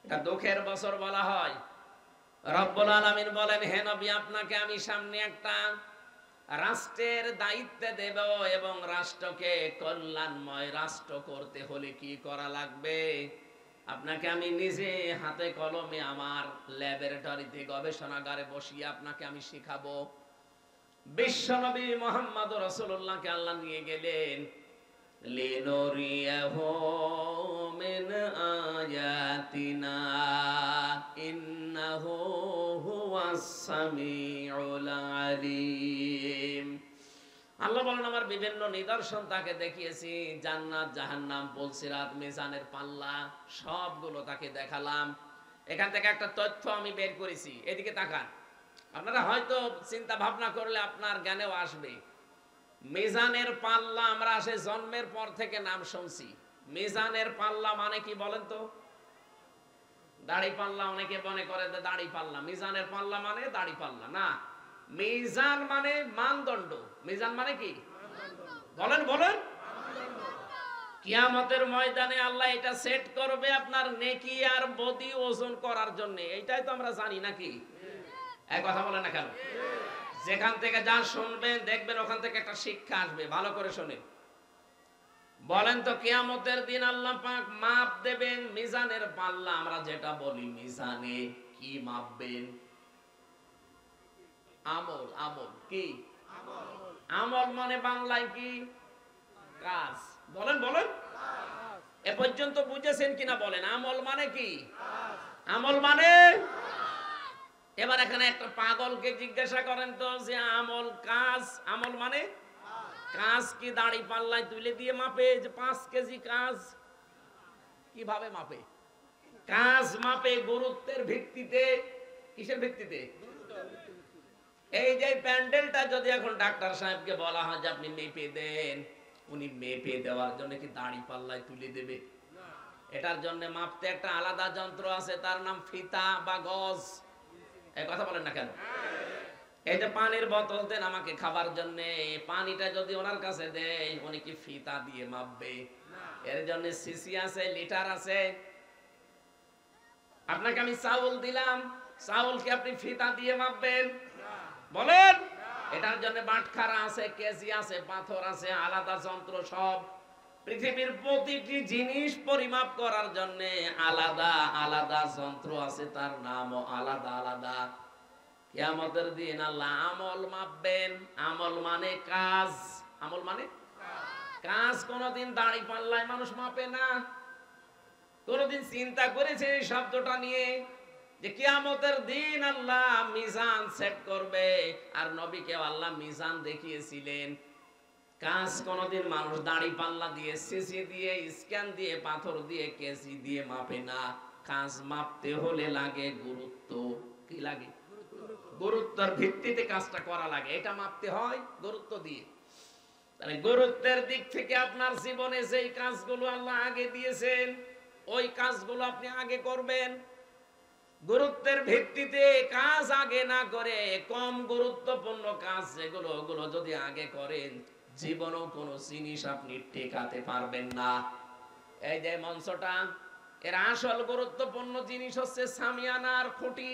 এটা দুঃখের বছর বলা হয়। রব্বুল আলামিন বলেন, হে নবী, আপনাকে আমি সামনে একটা রাষ্ট্রের দায়িত্ব দেব এবং রাষ্ট্রকে কল্যাণময় রাষ্ট্র করতে হলে কি করা লাগবে আপনাকে আমি নিজে হাতে কলমে আমার ল্যাবরেটরিতে গবেষণাগারে বসিয়ে আপনাকে আমি শিখাবো। বিশ্বনবী মুহাম্মদ রাসূলুল্লাহকে আল্লাহ নিয়ে গেলেন লিনুরিয়াহু মিন আয়াতিনা ইন্নাহু হুয়াস সামিউল আলিম। আল্লাহ বলেন, আমার বিভিন্ন নিদর্শন তাকে দেখিয়েছি, জান্নাত, জাহান্নাম, পুলসিরাত, মিজানের পাল্লা, সবগুলো তাকে দেখালাম। এখান থেকে একটা তথ্য আমি বের করেছি, এদিকে তাকান। আপনারা হয়তো চিন্তা ভাবনা করলে আপনার জ্ঞানেও আসবে। মিজানের পাল্লা আমরা সে জন্মের পর থেকে নাম শুনছি। মিজানের পাল্লা মানে কি বলেন তো? দাড়ি পাল্লা অনেকে মনে করে যে দাড়ি পাল্লা। মিজানের পাল্লা মানে দাড়ি পাল্লা না। মিজান মানে মানদণ্ড। মিজান মানে কি বলেন বলেন? কিয়ামতের ময়দানে আল্লাহ এটা সেট করবে আপনার নেকি আর বদি ওজন করার জন্য। এইটাই তো আমরা জানি নাকি? এক কথা বলেন না কেন? যেখান থেকে যা শুনবেন দেখবেন ওখান থেকে একটা শিক্ষা আসবে। ভালো করে শুনেন। বলেন তো, কিয়ামতের দিন আল্লাহ পাক মাপ দেবেন মিজানের পাল্লা। আমরা যেটা বলি মিজানে, কি মাপবেন? আমল। আমল কি? আমল মানে বাংলায় কি? কাজ। বলেন বলেন, এ পর্যন্ত বুঝেছেন কিনা বলেন? আমল মানে কি? আমল মানে, এবার এখানে একটা পাগলকে জিজ্ঞাসা করেন তো যে আমল কাজ, আমল মানে কাজ কি দাড়ি পাল্লায় তুলে দিয়ে মাপে যে 5 কেজি কাজ? কিভাবে মাপে? কাজ মাপে গুরুত্বের ভিত্তিতে। কিসের ভিত্তিতে? এই যে প্যান্ডেলটা যদি এখন ডাক্তার সাহেবকে বলা হয় যে আপনি মেপে দেন, উনি মেপে দেওয়ার জন্য কি দাড়ি পাল্লায় তুলে দেবে? এটার জন্য মাপতে একটা আলাদা যন্ত্র আছে, তার নাম ফিতা বা গজ। এই কথা বলেন না কেন? এই যে পানির বোতল দেন আমাকে খাবার জন্য, পানিটা যদি ওনার কাছে দেয়, উনি কি ফিতা দিয়ে মাপবে? এর জন্য সিসি আছে, লিটার আছে। আপনাকে আমি চাউল দিলাম, চাউল কি আপনি ফিতা দিয়ে মাপবেন? বলেন। এটার জন্য বাটখারা আছে, কেজি আছে, পাথর আছে, আলাদা যন্ত্র সব। পৃথিবীর প্রতিটি জিনিস পরিমাপ করার জন্য আলাদা আলাদা যন্ত্র আছে, তার নামও আলাদা আলাদা। কিয়ামতের দিন আল্লাহ আমল মাপবেন। আমল মানে কাজ। আমল মানে কাজ। কোনদিন দাড়ি পাল্লায় মানুষ মাপে না। কোনদিন চিন্তা করেছে এই শব্দটা নিয়ে যে কিয়ামতের দিন আল্লাহ মিজান সেট করবে? আর নবীকে আল্লাহ মিজান দেখিয়েছিলেন। কাজ কোনদিন মানুষ দাড়ি পাল্লা দিয়ে, সিসি দিয়ে, স্ক্যান দিয়ে, পাথর দিয়ে, কেজি দিয়ে মাপে না। কাজ মাপতে হলে লাগে গুরুত্ব। কি লাগে? গুরুত্বের ভিত্তিতে কাজটা করা লাগে। এটা মাপতে হয় গুরুত্ব দিয়ে। তাহলে গুরুত্বের দিক থেকে আপনার জীবনে যেই কাজগুলো আল্লাহ আগে দিয়েছেন, ওই কাজগুলো আপনি আগে করবেন। গুরুত্বের ভিত্তিতে কাজ আগে না করে কম গুরুত্বপূর্ণ কাজ যেগুলো, ওগুলো যদি আগে করেন, জীবনেও কোনো জিনিস আপনি টেকাতে পারবেন না। এই যে মঞ্চটা, এর আসল গুরুত্বপূর্ণ জিনিস হচ্ছে সামিয়ানার খুঁটি।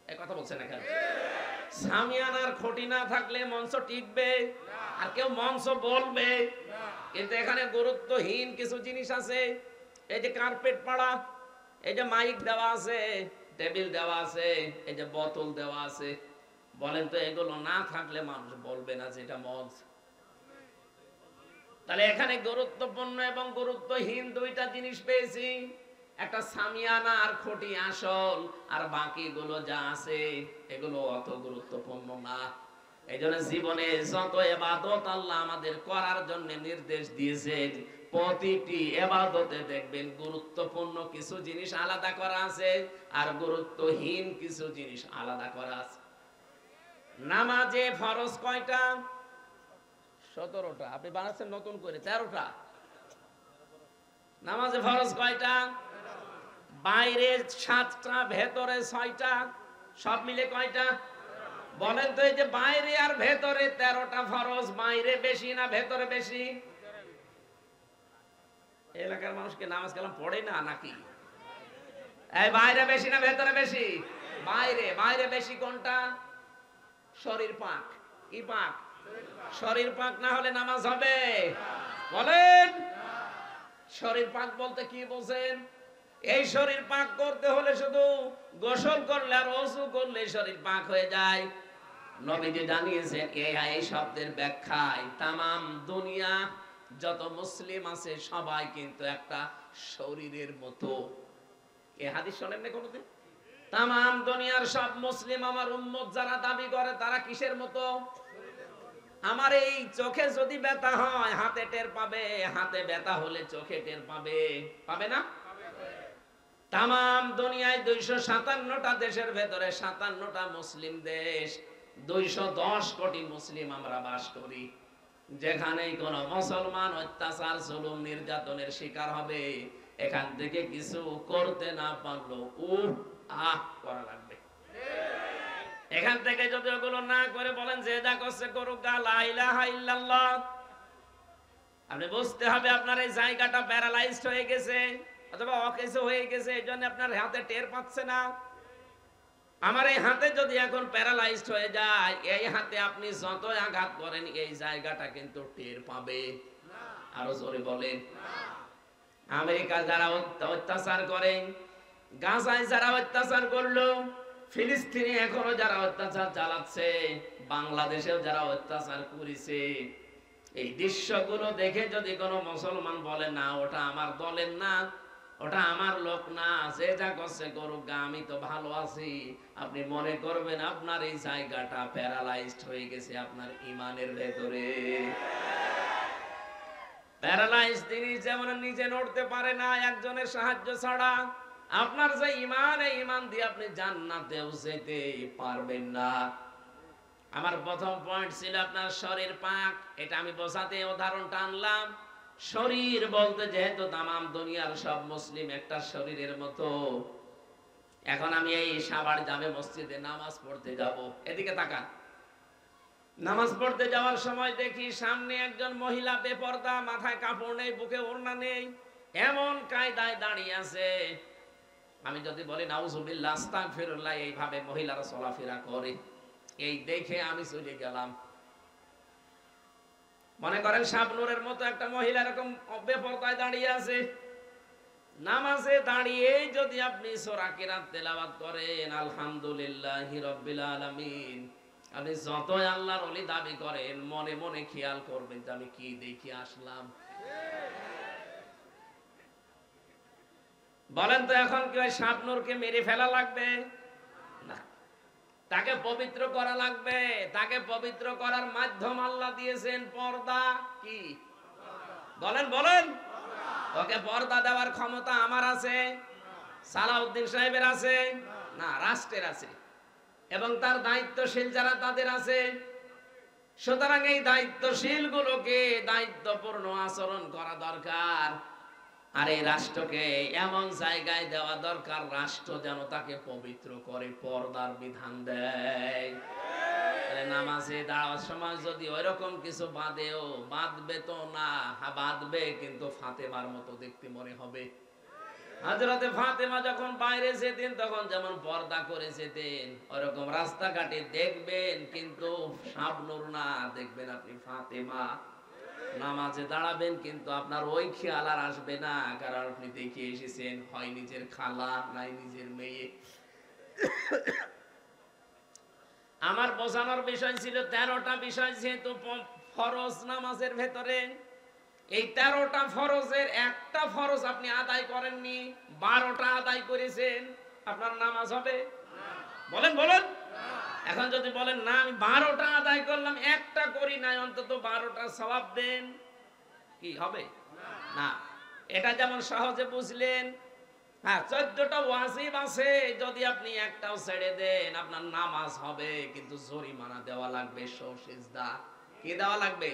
এই কথা বলছেন না কেন? সামিয়ানার খুঁটি না থাকলে মঞ্চ টিকবে আর কেউ মঞ্চ বলবে, কিন্তু এখানে গুরুত্বহীন কিছু জিনিস আছে। এই যে কার্পেট পাড়া, এই যে মাইক দেওয়া আছে, টেবিল দেওয়া আছে, এই যে বোতল দেওয়া আছে, বলেন তো এগুলো না থাকলে মানুষ বলবে না যেটা মঞ্চ? তাহলে এখানে গুরুত্বপূর্ণ এবং গুরুত্বহীন দুইটা জিনিস পেয়েছি, একটা সামিয়ানা আর খুঁটি আসল, আর বাকিগুলো যা আছে এগুলো অত গুরুত্বপূর্ণ না। এই জন্য জীবনে যত ইবাদত আল্লাহ আমাদের করার জন্য নির্দেশ দিয়েছেন, প্রতিটি ইবাদতে দেখবেন গুরুত্বপূর্ণ কিছু জিনিস আলাদা করা আছে আর গুরুত্বহীন কিছু জিনিস আলাদা করা আছে। নামাজে ফরজ কয়টা? 17টা। আপনি বানাচ্ছেন নতুন করে 13টা। নামাজে ফরজ কয়টা? বাইরে 7টা, ভেতরে 6টা, সব মিলে কয়টা? বলেন তো, এই যে বাইরে আর ভেতরে 13টা ফরজ, বাইরে বেশি না ভেতরে বেশি? এলাকার মানুষকে নামাজ কালাম পড়ে না নাকি? এই বাইরে বেশি না ভেতরে বেশি? বাইরে। বাইরে বেশি কোনটা? শরীর পাক। কি পাক? শরীর পাক না হলে নামাজ হবে? বলেন। শরীর পাক বলতে কি বোঝেন? এই শরীর পাক করতে হলে শুধু গোসল করলে আর ওযু করলে শরীর পাক হয়ে যায়? নবীজি জানিয়েছেন এই শব্দের ব্যাখ্যায় তামাম দুনিয়া যত মুসলিম আছে সবাই কিন্তু একটা শরীরের মতো। এই হাদিস শোনেন না কোনোদিন? তামাম দুনিয়ার সব মুসলিম আমার উম্মত যারা দাবি করে তারা কিসের মতো? আমার এই চোখে যদি ব্যথা হয় হাতে টের পাবে, হাতে ব্যথা হলে চোখে টের পাবে, পাবে না? তামাম দুনিয়ায় 257টা দেশের ভেতরে 57টা মুসলিম দেশ, 210 কোটি মুসলিম আমরা বাস করি। যেখানে কোন মুসলমান অত্যাচার জুলুম নির্যাতনের শিকার হবে, এখান থেকে কিছু করতে না পারলো করা লাগবে। এখান থেকে যদি ওগুলো না করে বলেন যে যা করছে করুক, লা ইলাহা ইল্লাল্লাহ, আপনি বুঝতে হবে আপনার এই জায়গাটা প্যারালাইজড হয়ে গেছে অথবা অকেজো হয়ে গেছে, এই জন্য আপনার হাতে টের পাচ্ছে না। আমার এই হাতে যদি এখন প্যারালাইজড হয়ে যায়, এই হাতে আপনি যত আঘাত করেন এই জায়গাটা কিন্তু টের পাবে। আরো জোরে বলেন। আমেরিকা যারা অত্যাচার করে, গাজায় যারা অত্যাচার করলো, ফিলিস্তিনে এখনো যারা অত্যাচার চালাচ্ছে, বাংলাদেশেও যারা অত্যাচার করেছে, এই দৃশ্যগুলো দেখে যদি কোনো মুসলমান বলে না ওটা আমার দলের না, ওটা আমার লোক না, যে যা করছে করুক, আমি তো ভালো আছি, আপনি মনে করবেন আপনার এই জায়গাটা প্যারালাইজড হয়ে গেছে আপনার ইমানের ভেতরে। প্যারালাইজড তিনি যেমন নিজে নড়তে পারে না একজনের সাহায্য ছাড়া, আপনার যে ইমান, এই ইমান দিয়ে আপনি জান্নাতেও যেতে পারবেন না। আমার প্রথম পয়েন্ট ছিল আপনার শরীর পাক, এটা আমি বোঝাতে উদাহরণটা আনলাম। শরীর বলতে যেহেতু তামাম দুনিয়ার সব মুসলিম একটা শরীরের মতো, এখন আমি এই সাভার জামে মসজিদে নামাজ পড়তে যাব, এদিকে তাকান। নামাজ পড়তে যাওয়ার সময় দেখি সামনে একজন মহিলা বেপরদা, মাথায় কাপড় নেই, বুকে ওড়না নেই, এমন কায়দায় দাঁড়িয়ে আছে। আমি যদি বলি নাউজুবিল্লাহ আস্তাগফিরুল্লাহ, এইভাবে মহিলারা চলাফেরা করে, এই দেখে আমি চলে গেলাম। মনে করেন শাবনূরের মতো একটা মহিলা এরকম বেপরদায় দাঁড়িয়ে আছে, নামাজে দাঁড়িয়ে যদি আপনি সূরা কিরাত তেলাওয়াত করেন আলহামদুলিল্লাহি রাব্বিল আলামিন, আপনি যতই আল্লাহর ওলি দাবি করেন মনে মনে খেয়াল করবেন যে আমি কি দেখি আসলাম। বলেন তো এখন কি ওই শাবনূরকে মেরে ফেলা লাগবে? না, তাকে পবিত্র করা লাগবে। তাকে পবিত্র করার মাধ্যম আল্লাহ দিয়েছেন পর্দা। কি বলেন? বলেন। ওকে পর্দা দেওয়ার ক্ষমতা আমার আছে? সালাউদ্দিন সাহেবের আছে? না, রাষ্ট্রের আছে, এবং তার দায়িত্বশীল যারা তাদের আছে। সুতরাং এই দায়িত্বশীল গুলোকে দায়িত্বপূর্ণ আচরণ করা দরকার, আর এই রাষ্ট্রকে এমন জায়গায় দেওয়া দরকার রাষ্ট্র যেন তাকে পবিত্র করে পর্দার বিধান দেয়। নামাজে দাঁড়াবার সময় যদি ওইরকম কিছু বাঁধেও, বাঁধবে তো না, বাঁধবে কিন্তু ফাতেমার মতো দেখতে মনে হবে। হযরতে ফাতেমা যখন বাইরে যেতেন তখন যেমন পর্দা করে যেতেন, ওরকম রাস্তাঘাটে দেখবেন কিন্তু শাবনূর না, দেখবেন আপনি ফাতেমা। নামাজে দাঁড়াবেন কিন্তু আপনার ওই খেয়াল আর আসবে না, কারণ আপনি দেখে এসেছেন হয় নিজের খালা নাই নিজের মেয়ে। আমার বোঝানোর বিষয় ছিল 13টা বিষয়, যেহেতু ফরজ নামাজের ভেতরে, এই 13টা ফরজের একটা ফরজ আপনি আদায় করেননি, 12টা আদায় করেছেন, আপনার নামাজ হবে? বলেন বলেন। এখন যদি বলেন না আমি 12টা আদায় করলাম, একটা করি নাই, অন্তত 12টা সওয়াব দেন, কি হবে? না। এটা যেমন সহজে বুঝলেন। হ্যাঁ, 14টা ওয়াজিব আছে, যদি আপনি একটাও ছেড়ে দেন আপনার নামাজ হবে, কিন্তু জরিমানা দেওয়া লাগবে, সিজদা। কি দেওয়া লাগবে?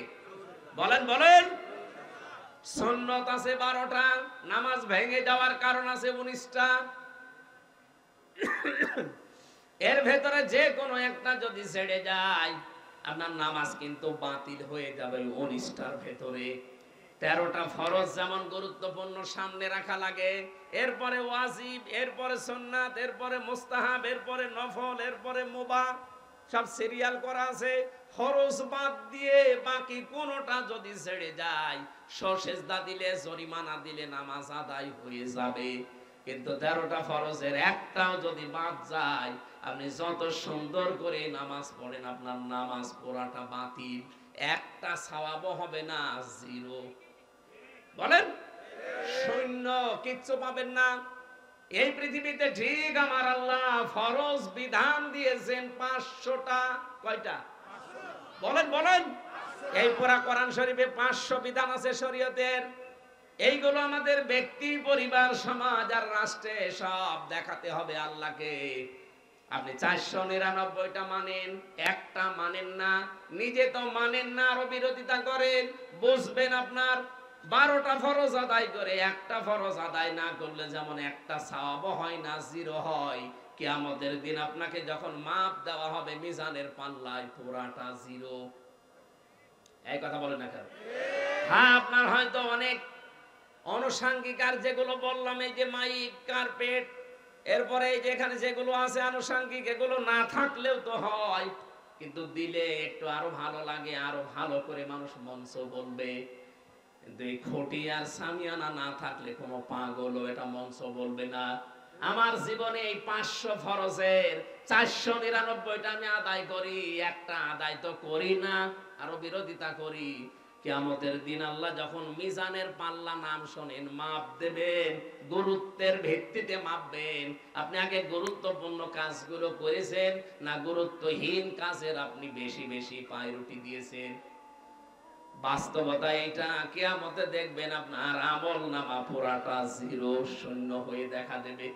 বলেন বলেন। সুন্নত আছে 12টা, নামাজ ভেঙে যাওয়ার কারণ আছে 19টা। এর ভেতরে যে কোনো একটা যদি ছেড়ে যায় আপনার নামাজ কিন্তু বাতিল হয়ে যাবে 19টার ভেতরে। 13টা ফরজ যেমন গুরুত্বপূর্ণ সামনে রাখা লাগে, এরপরে ওয়াজিব, এরপরে সুন্নাত, এরপরে মুস্তাহাব, এরপরে নফল, এরপরে মুবাহ, সব সিরিয়াল করা আছে। ফরজ বাদ দিয়ে বাকি কোনটা যদি ছেড়ে যায়, সিজদা দিলে, জরিমানা দিলে নামাজ আদায় হয়ে যাবে। কিন্তু 13টা ফরজের একটাও যদি বাদ যায়, আপনি যত সুন্দর করে নামাজ পড়েন আপনার নামাজ পড়াটা বাতিল, একটা সওয়াবও হবে না, জিরো। বলেন, শূন্য, কিচ্ছু পাবেন না। এই পৃথিবীতে ঠিক আমার আল্লাহ ফরজ বিধান দিয়েছেন 500টা। কয়টা? বলেন বলেন। এই পুরা কোরআন শরীফে 500 বিধান আছে শরীয়তের। এইগুলো আমাদের ব্যক্তি, পরিবার, সমাজ আর রাষ্ট্রে সব দেখাতে হবে আল্লাহকে। আপনি 499টা মানেন, একটা মানেন না, নিজে তো মানেন না, আরো বিরোধিতা করেন। বুঝবেন আপনার 12টা ফরজ আদায় করে একটা ফরজ আদায় না করলে যেমন একটা সওয়াবও হয় না, জিরো হয়। কিয়ামতের দিন আপনাকে যখন মাপ দেওয়া হবে মিজানের পাল্লায়, পুরাটা জিরো। এই কথা বলেন না কেন? হ্যাঁ, আপনার হয়তো অনেক আনুষঙ্গিক আর যেগুলো বললাম, এই যে মাইক, কার্পেট, এরপরে এই যে এখানে যেগুলো আছে আনুষঙ্গিক, এগুলো না থাকলেও তো হয়, কিন্তু দিলে একটু আরো ভালো লাগে, আরো ভালো করে মানুষ মঞ্চ বলবে। কিন্তু এই খুঁটি আর সামিয়ানা না থাকলে কোনো পাগলও এটা মঞ্চ বলবে না। আমার জীবনে এই 500 ফরজের 499টা আমি আদায় করি, একটা আদায় তো করি না, আরো বিরোধিতা করি। কিয়ামতের দিন আল্লাহ যখন মিজানের পাল্লা নাম শোনেন, মাপ দেবেন, গুরুত্বের ভিত্তিতে মাপবেন। আপনি আগে গুরুত্বপূর্ণ কাজগুলো করেছেন না গুরুত্বহীন কাজের আপনি বেশি বেশি প্রায়োরিটি দিয়েছেন? বাস্তবতা এটা, কিয়ামতে দেখবেন আপনার আমল নামা পুরাটা জিরো, শূন্য হয়ে দেখা দেবে।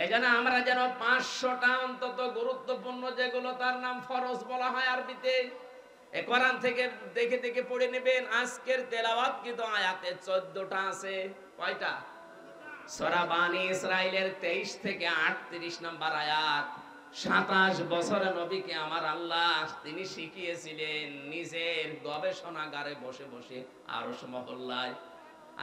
এই জন্য আমরা যেন 500টা অন্তত গুরুত্বপূর্ণ যেগুলো, তার নাম ফরজ বলা হয় আরবিতে, এই কোরআন থেকে দেখে দেখে পড়ে নেবেন। আজকের তেলাওয়াতকৃত আয়াতে 14টা আছে। কয়টা? সূরা বানী ইসরাইলের 23 থেকে 38 নম্বর আয়াত। 27 বছরের নবীকে আমার আল্লাহ তিনি শিখিয়েছিলেন নিজের গবেষণাগারে বসে বসে আরশ মহল্লায়।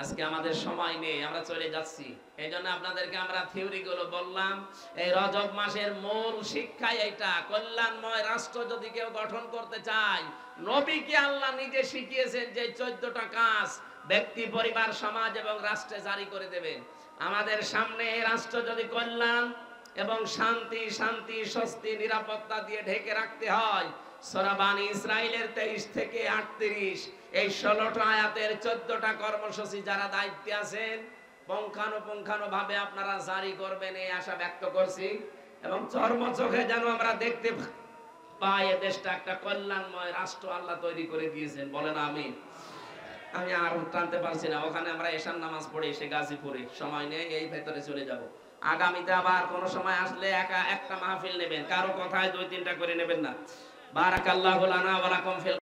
আজকে আমাদের সময় নেই, আমরা চলে যাচ্ছি। এই জন্য আপনাদেরকে আমরা থিওরি গুলো বললাম। এই রজব মাসের মূল শিক্ষা এইটা, কল্যাণময় রাষ্ট্র যদি কেউ গঠন করতে চায়, নবীকে আল্লাহ নিজে শিখিয়েছেন যে 14টা কাজ ব্যক্তি, পরিবার, সমাজ এবং রাষ্ট্রে জারি করে দেবেন। আমাদের সামনে এই রাষ্ট্র যদি কল্যাণ এবং শান্তি, শান্তি, স্বস্তি, নিরাপত্তা দিয়ে ঢেকে রাখতে হয়, সূরা বানী ইসরাইলের 23 থেকে 38 এই 16টা আয়াতের 14টা কর্মসূচি যারা দায়িত্বে আছেন পুঙ্খানুপুঙ্খানুভাবে আপনারা জারি করবেন, এই আশা ব্যক্ত করছি। এবং চর্মচোখে যেন আমরা দেখতে পাই এ দেশটা একটা কল্যাণময় রাষ্ট্র আল্লাহ তৈরি করে দিয়েছেন। বলেন আমিন। আমি আর টানতে পারছি না, ওখানে আমরা এশার নামাজ পড়ে এসে গাজীপুরে, সময় নেই, এই ভেতরে চলে যাব। আগামীতে আবার কোনো সময় আসলে একটা মাহফিল নেবেন, কারো কথায় 2-3টা করে নেবেন না। বারাকাল্লাহু লানা ওয়া লাকুম ফিল